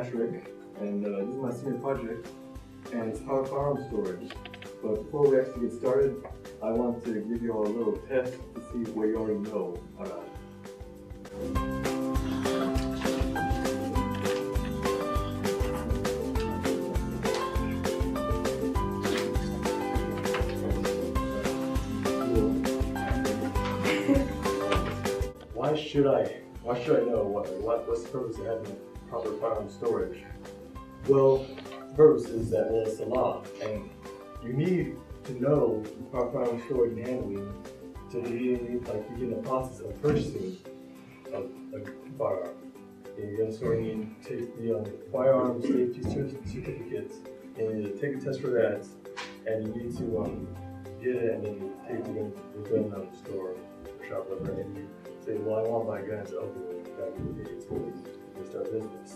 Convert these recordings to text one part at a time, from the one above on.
Patrick, and this is my senior project, and it's firearm storage. But before we actually get started, I want to give you all a little test to see what you already know about it. Why should I know what's the purpose of having proper firearm storage? Well, the purpose is that it's a law, and you need to know proper firearm storage and handling to begin the process of purchasing a firearm. You're going to need to take the firearm safety certificates, and you need to take a test for that, and you need to get it and then take it to the gun store or shop, whatever, and you say, well, I want to buy guns. Okay, that would be it's cool. You start business.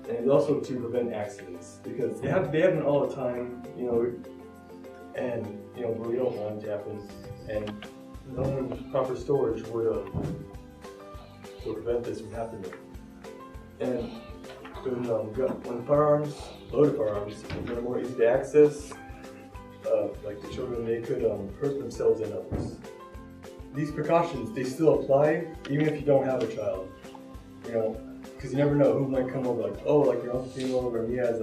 And also to prevent accidents, because they happen all the time, and but we don't want it to happen. And knowing proper storage would prevent this from happening. And when firearms, loaded firearms, are more easy to access, like the children, they could hurt themselves and others. These precautions, they still apply even if you don't have a child, because you never know who might come over, like your uncle came over and he has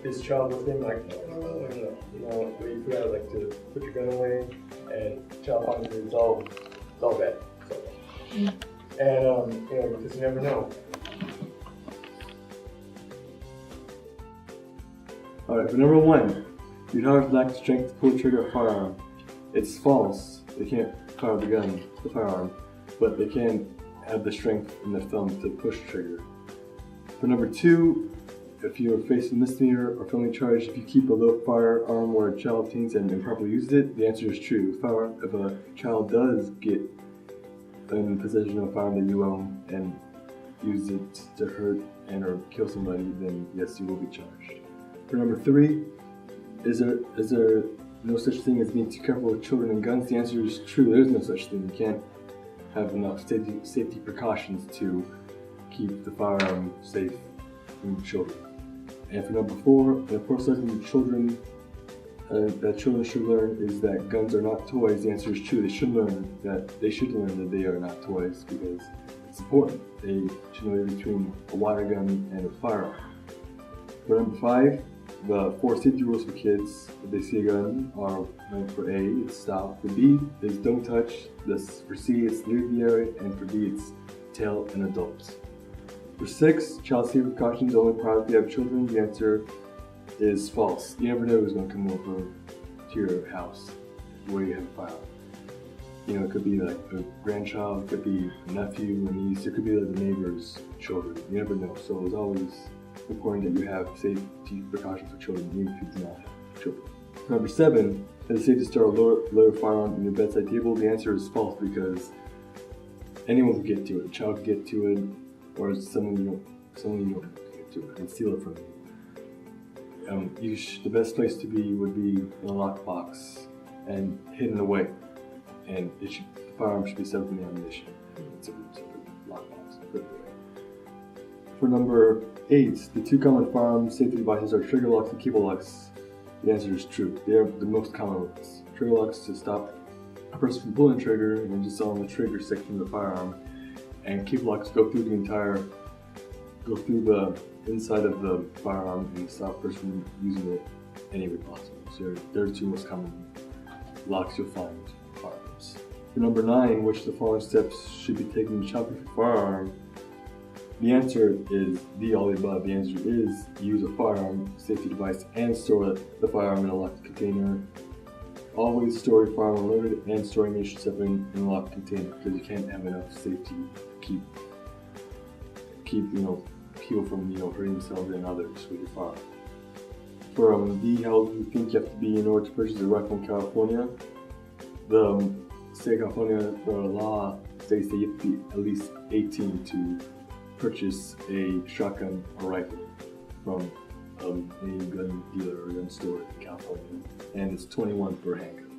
his child with him, but you could have to put your gun away, and child harm is all bad. So. And because you never know. Alright, for number one, your child lacks strength to pull the trigger of a firearm. It's false. They can't fire the firearm, but they can have the strength in their thumb to push the trigger. For number two, if you are facing a misdemeanor or felony charge, if you keep a low firearm where a child obtains and improperly uses it, the answer is true. If a child does get in possession of a firearm that you own and use it to hurt and or kill somebody, then yes, you will be charged. For number three, is there no such thing as being too careful with children and guns? The answer is true. There's no such thing. You can't have enough safety precautions to keep the firearm safe from children. And for number four, the first lesson children should learn is that guns are not toys. The answer is true. They should learn that they are not toys, because it's important. They should know between a water gun and a firearm. For number five, the 4 safety rules for kids if they see a gun are: for A, it's stop; for B, is don't touch; for C, it's leave the area; and for D, it's tell an adult. For 6, child safety precautions only apply if you have children. The answer is false. You never know who's going to come over to your house where you have a firearm. It could be like a grandchild, it could be a nephew, a niece, it could be like the neighbor's children. You never know. So it's always important that you have safety precautions for children, even if you do not have children. Number 7, is it safe to store a loaded firearm in your bedside table? The answer is false, because anyone can get to it. A child can get to it, or someone you don't get to it and steal it from you. The best place to be would be in a lockbox and hidden away, and the firearm should be separate from the ammunition. It's a separate lockbox. For number 8, the 2 common firearm safety devices are trigger locks and cable locks. The answer is true. They are the most common ones. Trigger locks to stop a person from pulling the trigger and just on the trigger section of the firearm, and cable locks go through the inside of the firearm and stop a person from using it any way possible. So they're the 2 most common locks you'll find in firearms. For number 9, which of the following steps should be taken to shopping for firearm? The answer is all the above. The answer is use a firearm safety device and store the firearm in a locked container. Always store your firearm loaded and store ammunition separate in a locked container, because you can't have enough safety to keep people from hurting themselves and others with your firearm. For D, how old do you think you have to be in order to purchase a rifle in California? The state of California, the law states that you have to be at least 18 to purchase a shotgun or rifle from a gun dealer or gun store in California, and it's 21 for a handgun.